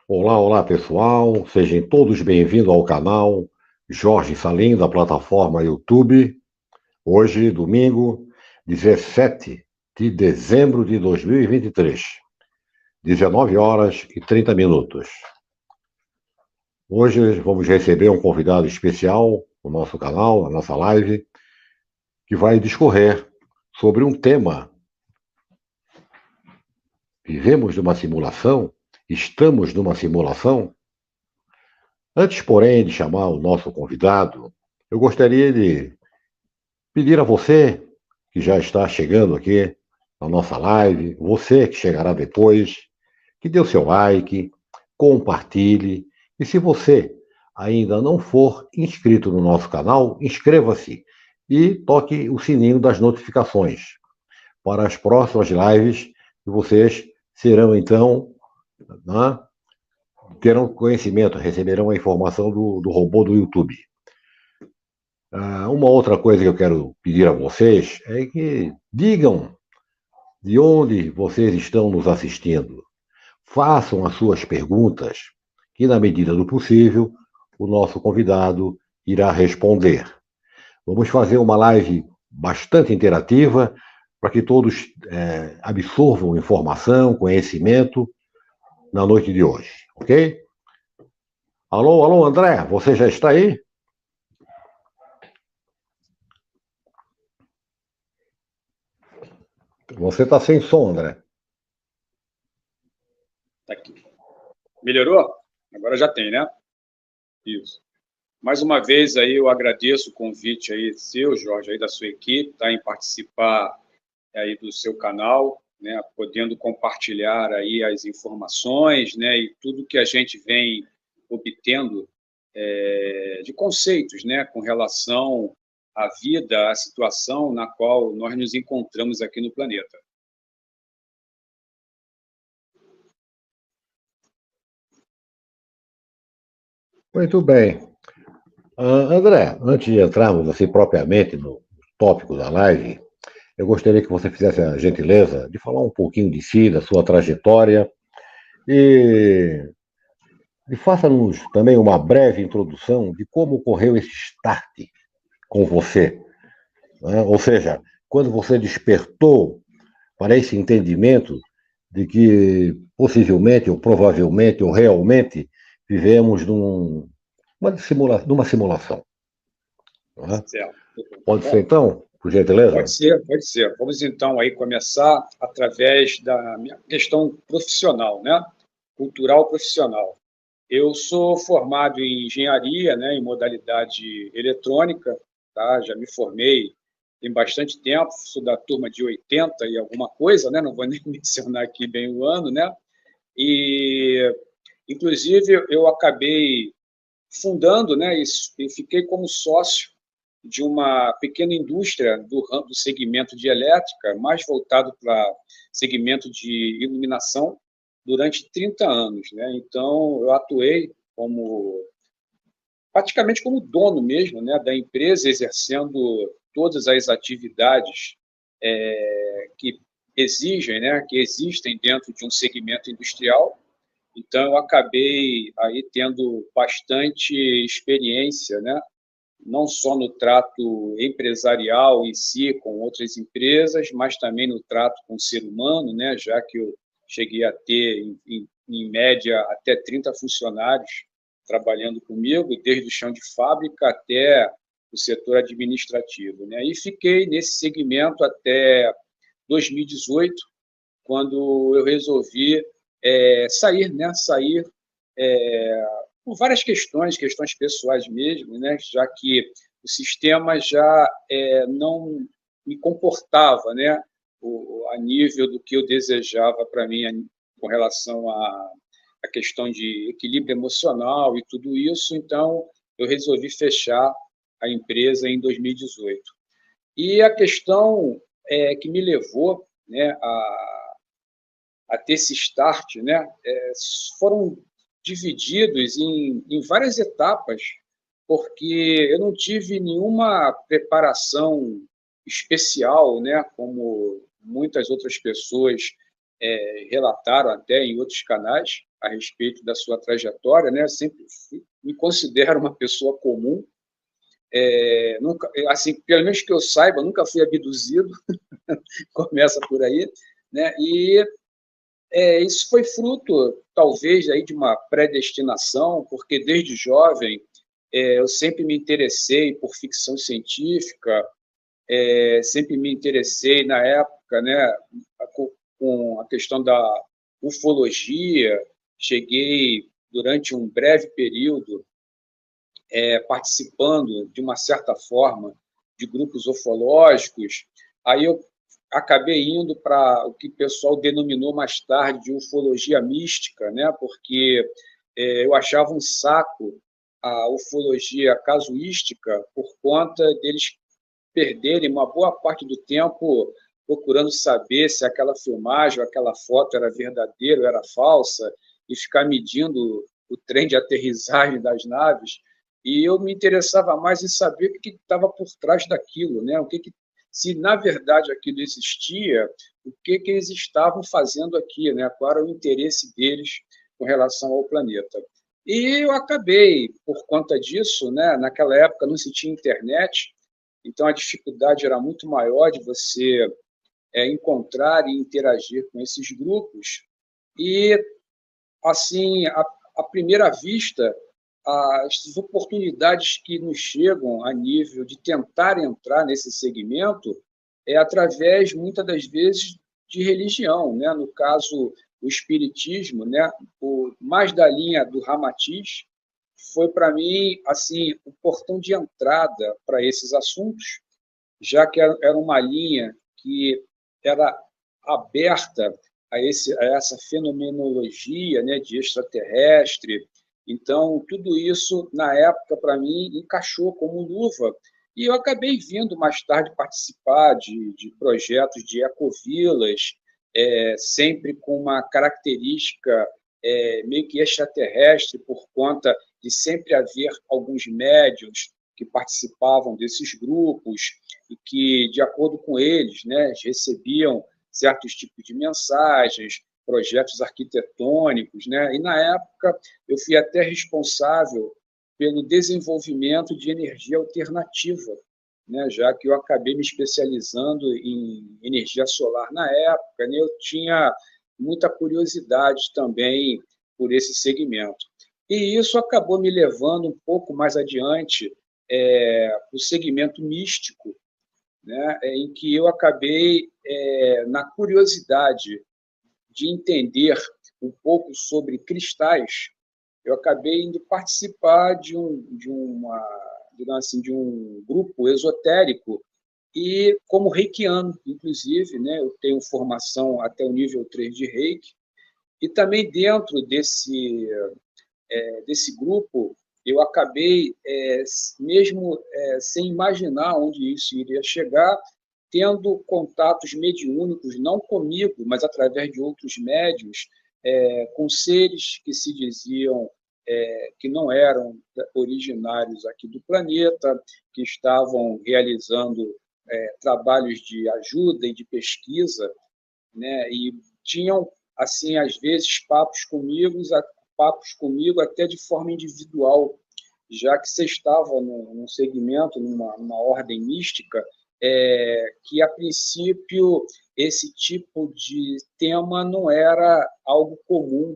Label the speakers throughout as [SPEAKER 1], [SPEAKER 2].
[SPEAKER 1] Olá, olá pessoal, sejam todos bem-vindos ao canal Jorge Salim da plataforma YouTube. Hoje, domingo, 17 de dezembro de 2023, 19 horas e 30 minutos. Hoje vamos receber um convidado especial no nosso canal, na nossa live, que vai discorrer sobre um tema. Vivemos numa simulação? Estamos numa simulação? Antes, porém, de chamar o nosso convidado, eu gostaria de pedir a você que já está chegando aqui na nossa live, você que chegará depois, que dê o seu like, compartilhe e se você ainda não for inscrito no nosso canal, inscreva-se e toque o sininho das notificações para as próximas lives que vocês serão então, né, terão conhecimento, receberão a informação do robô do YouTube. Uma outra coisa que eu quero pedir a vocês é que digam de onde vocês estão nos assistindo. Façam as suas perguntas, que na medida do possível, o nosso convidado irá responder. Vamos fazer uma live bastante interativa para que todos absorvam informação, conhecimento na noite de hoje, ok? Alô, alô, André, você já está aí? Você está sem som, André.
[SPEAKER 2] Tá aqui. Melhorou? Agora já tem, né? Isso. Mais uma vez aí eu agradeço o convite aí seu, Jorge, aí da sua equipe, tá, em participar aí do seu canal, né, podendo compartilhar aí as informações, né, e tudo que a gente vem obtendo de conceitos, né, com relação à vida, à situação na qual nós nos encontramos aqui no planeta.
[SPEAKER 1] Muito bem. André, antes de entrarmos assim propriamente no tópico da live, eu gostaria que você fizesse a gentileza de falar um pouquinho de si, da sua trajetória e, faça-nos também uma breve introdução de como ocorreu esse start com você, né? Ou seja, quando você despertou para esse entendimento de que possivelmente, ou provavelmente, ou realmente vivemos numa simulação. Né?
[SPEAKER 2] Certo.
[SPEAKER 1] Pode ser
[SPEAKER 2] Bom,
[SPEAKER 1] então, por gentileza?
[SPEAKER 2] pode ser, pode ser. Vamos então aí começar através da minha questão profissional, né? Cultural profissional. Eu sou formado em engenharia, né, em modalidade eletrônica, tá? Já me formei tem bastante tempo, sou da turma de 80 e alguma coisa, né? Não vou nem mencionar aqui bem o ano, né? E inclusive eu acabei fundando, né, e fiquei como sócio de uma pequena indústria do segmento de elétrica, mais voltado para segmento de iluminação, durante 30 anos. Né? Então, eu atuei praticamente como dono mesmo, né, da empresa, exercendo todas as atividades que exigem, né, que existem dentro de um segmento industrial. Então, eu acabei aí tendo bastante experiência, né, não só no trato empresarial em si com outras empresas, mas também no trato com o ser humano, né, já que eu cheguei a ter, em média, até 30 funcionários trabalhando comigo, desde o chão de fábrica até o setor administrativo. Né, e fiquei nesse segmento até 2018, quando eu resolvi sair, né, sair por várias questões pessoais mesmo, né? Já que o sistema já não me comportava, né? A nível do que eu desejava para mim com relação à questão de equilíbrio emocional e tudo isso, então eu resolvi fechar a empresa em 2018. E a questão que me levou, né, a ter esse start, né, foram divididos em várias etapas, porque eu não tive nenhuma preparação especial, né, como muitas outras pessoas relataram até em outros canais. a respeito da sua trajetória, né? Sempre me considero uma pessoa comum, nunca, assim, pelo menos que eu saiba, nunca fui abduzido, começa por aí, né? E isso foi fruto, talvez, aí de uma predestinação, porque desde jovem eu sempre me interessei por ficção científica, sempre me interessei na época, né, com a questão da ufologia. Cheguei durante um breve período participando de uma certa forma de grupos ufológicos. Aí eu acabei indo para o que o pessoal denominou mais tarde de ufologia mística, né? Porque eu achava um saco a ufologia casuística por conta deles perderem uma boa parte do tempo procurando saber se aquela filmagem ou aquela foto era verdadeira ou era falsa e ficar medindo o trem de aterrissagem das naves. E eu me interessava mais em saber o que estava por trás daquilo, né? Se na verdade aquilo existia, o que eles estavam fazendo aqui, né? Qual era o interesse deles com relação ao planeta. E eu acabei, por conta disso, né? Naquela época não se tinha internet, então a dificuldade era muito maior de você encontrar e interagir com esses grupos. E, assim, à primeira vista, as oportunidades que nos chegam a nível de tentar entrar nesse segmento através, muitas das vezes, de religião, né? No caso, o espiritismo, né? Mais da linha do Ramatiz, foi para mim assim o portão de entrada para esses assuntos, já que era uma linha que era aberta a essa fenomenologia, né, de extraterrestre. Então, tudo isso, na época, para mim, encaixou como luva. E eu acabei vindo mais tarde participar de projetos de ecovilas, sempre com uma característica meio que extraterrestre, por conta de sempre haver alguns médiuns que participavam desses grupos e que, de acordo com eles, né, recebiam certos tipos de mensagens, projetos arquitetônicos, né? E, na época, eu fui até responsável pelo desenvolvimento de energia alternativa, né? Já que eu acabei me especializando em energia solar na época, né? Eu tinha muita curiosidade também por esse segmento. E isso acabou me levando um pouco mais adiante o segmento místico, né, em que eu acabei, na curiosidade de entender um pouco sobre cristais, eu acabei indo participar digamos assim, de um grupo esotérico, e como reikiano, inclusive, né, eu tenho formação até o nível 3 de reiki, e também dentro desse grupo, eu acabei, mesmo sem imaginar onde isso iria chegar, tendo contatos mediúnicos, não comigo, mas através de outros médiuns, com seres que se diziam que não eram originários aqui do planeta, que estavam realizando trabalhos de ajuda e de pesquisa, né? E tinham, assim, às vezes, papos comigo até de forma individual, já que você estava num segmento, numa ordem mística, que, a princípio, esse tipo de tema não era algo comum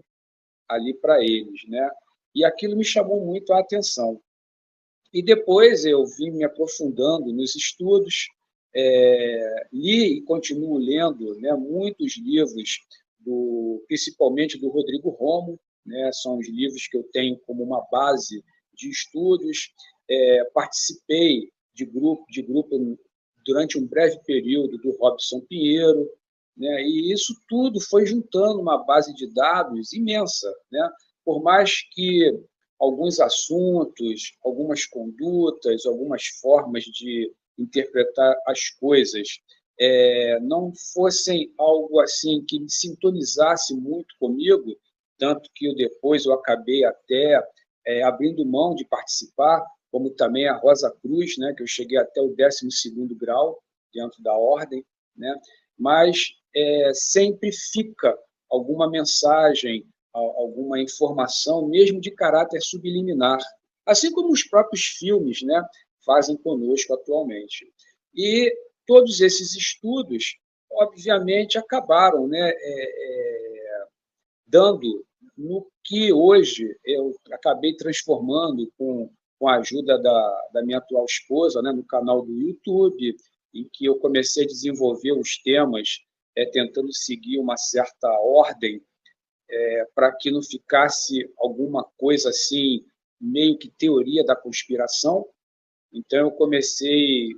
[SPEAKER 2] ali para eles, né? E aquilo me chamou muito a atenção. E depois eu vim me aprofundando nos estudos, li e continuo lendo, né, muitos livros, principalmente do Rodrigo Romo, né, são os livros que eu tenho como uma base de estudos. Participei de grupo durante um breve período do Robson Pinheiro, né, e isso tudo foi juntando uma base de dados imensa, né? Por mais que alguns assuntos, algumas condutas, algumas formas de interpretar as coisas não fossem algo assim que me sintonizasse muito comigo, tanto que depois eu acabei até abrindo mão de participar, como também a Rosa Cruz, né, que eu cheguei até o 12º grau dentro da ordem, né, mas sempre fica alguma mensagem, alguma informação, mesmo de caráter subliminar, assim como os próprios filmes, né, fazem conosco atualmente. E todos esses estudos, obviamente, acabaram, né, dando no que hoje eu acabei transformando com a ajuda da minha atual esposa, né, no canal do YouTube, em que eu comecei a desenvolver os temas, tentando seguir uma certa ordem, para que não ficasse alguma coisa assim, meio que teoria da conspiração. Então, eu comecei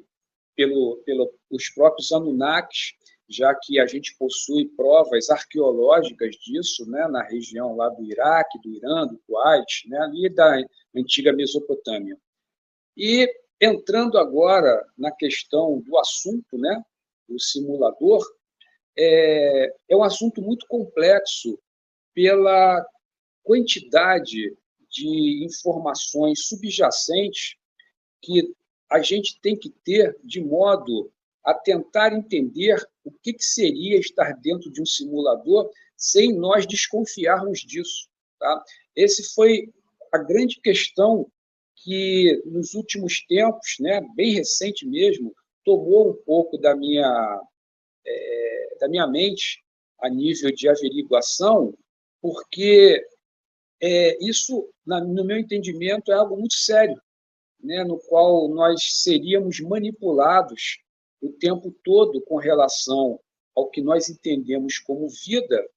[SPEAKER 2] pelos próprios Anunnakis, já que a gente possui provas arqueológicas disso, né, na região lá do Iraque, do Irã, do Kuwait, né, ali da antiga Mesopotâmia. E entrando agora na questão do assunto, né, do simulador, é um assunto muito complexo pela quantidade de informações subjacentes que a gente tem que ter de modo a tentar entender o que seria estar dentro de um simulador sem nós desconfiarmos disso. Tá? Esse foi a grande questão que, nos últimos tempos, né, bem recente mesmo, tomou um pouco da minha mente a nível de averiguação, porque isso, no meu entendimento, é algo muito sério, né, no qual nós seríamos manipulados o tempo todo com relação ao que nós entendemos como vida,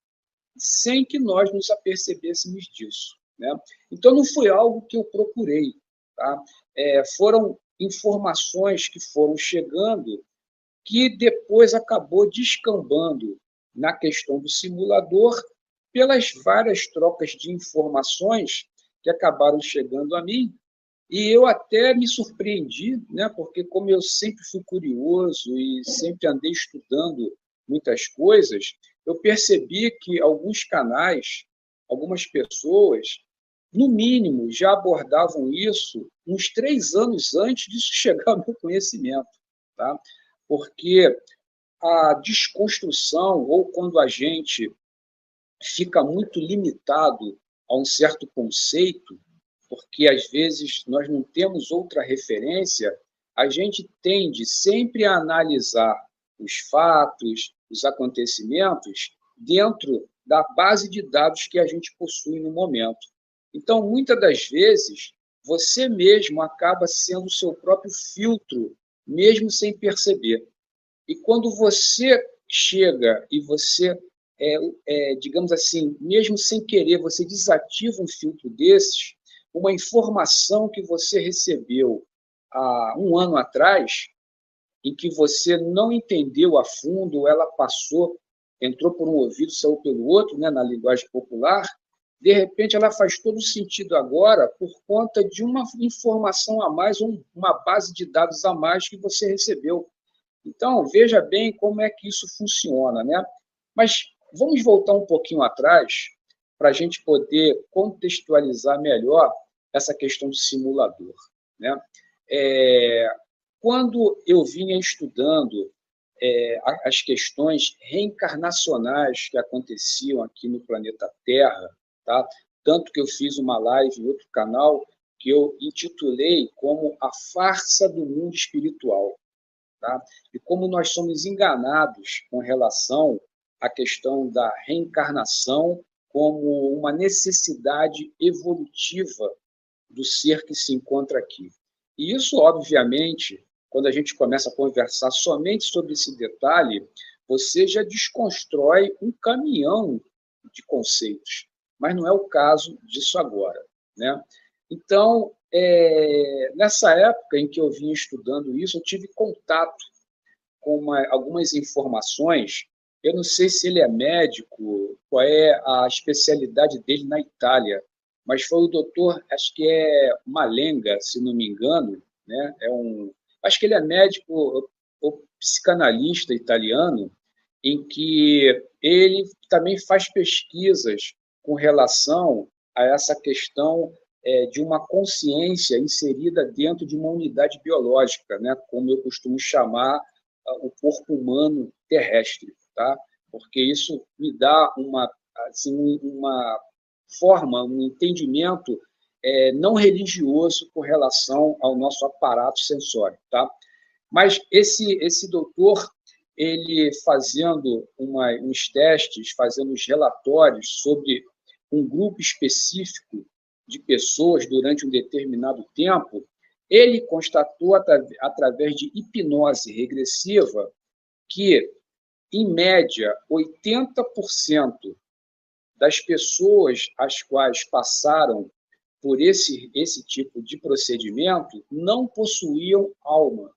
[SPEAKER 2] sem que nós nos apercebêssemos disso. Né? Então, não foi algo que eu procurei. Tá? Foram informações que foram chegando que depois acabou descambando na questão do simulador pelas várias trocas de informações que acabaram chegando a mim. E eu até me surpreendi, né, porque como eu sempre fui curioso e sempre andei estudando muitas coisas, eu percebi que alguns canais, algumas pessoas, no mínimo, já abordavam isso uns 3 anos antes disso chegar ao meu conhecimento. Tá? Porque a desconstrução, ou quando a gente fica muito limitado a um certo conceito, porque às vezes nós não temos outra referência, a gente tende sempre a analisar os fatos, os acontecimentos, dentro da base de dados que a gente possui no momento. Então, muitas das vezes, você mesmo acaba sendo o seu próprio filtro, mesmo sem perceber. E quando você chega e você, digamos assim, mesmo sem querer, você desativa um filtro desses, uma informação que você recebeu há um ano atrás, em que você não entendeu a fundo, ela passou, entrou por um ouvido, saiu pelo outro, né, na linguagem popular, de repente ela faz todo sentido agora por conta de uma informação a mais, uma base de dados a mais que você recebeu. Então, veja bem como é que isso funciona, né? Mas vamos voltar um pouquinho atrás para a gente poder contextualizar melhor essa questão do simulador, né? Quando eu vinha estudando as questões reencarnacionais que aconteciam aqui no planeta Terra, tá? Tanto que eu fiz uma live em outro canal que eu intitulei como A Farsa do Mundo Espiritual. Tá? E como nós somos enganados com relação à questão da reencarnação como uma necessidade evolutiva do ser que se encontra aqui. E isso, obviamente, quando a gente começa a conversar somente sobre esse detalhe, você já desconstrói um caminhão de conceitos, mas não é o caso disso agora, né? Então, nessa época em que eu vinha estudando isso, eu tive contato com algumas informações. Eu não sei se ele é médico, qual é a especialidade dele na Itália, mas foi o doutor, acho que é Malenga, se não me engano, né? Acho que ele é médico ou psicanalista italiano, em que ele também faz pesquisas com relação a essa questão de uma consciência inserida dentro de uma unidade biológica, né? Como eu costumo chamar o corpo humano terrestre, tá? Porque isso me dá assim, uma forma um entendimento não religioso com relação ao nosso aparato sensório, tá? Mas esse doutor, ele fazendo uns testes, fazendo uns relatórios sobre um grupo específico de pessoas durante um determinado tempo, ele constatou, através de hipnose regressiva, que, em média, 80% das pessoas às quais passaram por esse tipo de procedimento não possuíam alma.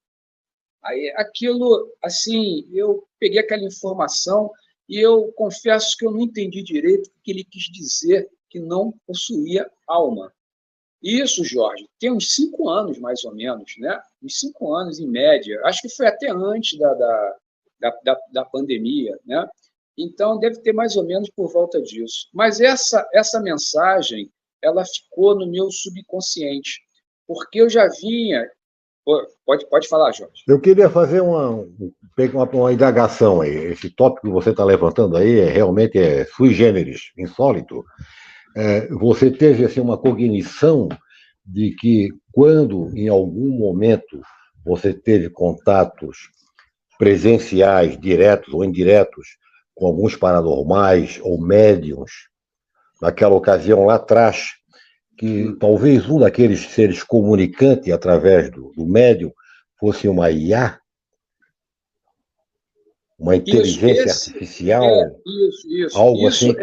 [SPEAKER 2] Aí, aquilo, assim, eu peguei aquela informação e eu confesso que eu não entendi direito o que ele quis dizer que não possuía alma. Isso, Jorge, tem uns 5 anos, mais ou menos, né? Uns 5 anos, em média. Acho que foi até antes da pandemia, né? Então, deve ter mais ou menos por volta disso. Mas essa mensagem, ela ficou no meu subconsciente, porque eu já vinha... Pode falar, Jorge.
[SPEAKER 1] Eu queria fazer uma indagação aí. Esse tópico que você está levantando aí realmente sui generis, insólito. Você teve assim, uma cognição de que quando, em algum momento, você teve contatos presenciais, diretos ou indiretos, com alguns paranormais ou médiums, naquela ocasião lá atrás, que talvez um daqueles seres comunicantes através do médium fosse uma IA, uma inteligência artificial, algo assim